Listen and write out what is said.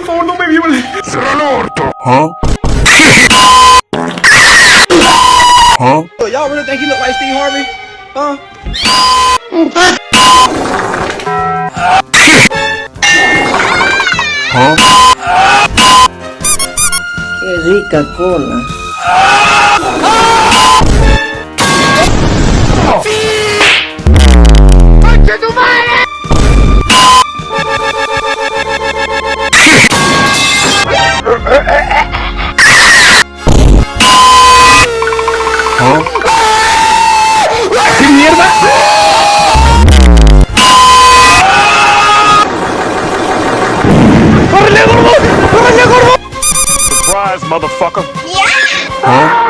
por favor, no me viole. ¡Cierra el orto! ¿Ah? ¿Ah? Y'all really think he look like Steve Harvey? Huh? ¿Ah? Qué rica cola. ¡Concha tu madre! ¿Ah? ¿Qué mierda? ¡Córrele, gordo! ¡Córrele, gordo! Surprise, motherfucker. Yeah. ¿Ah?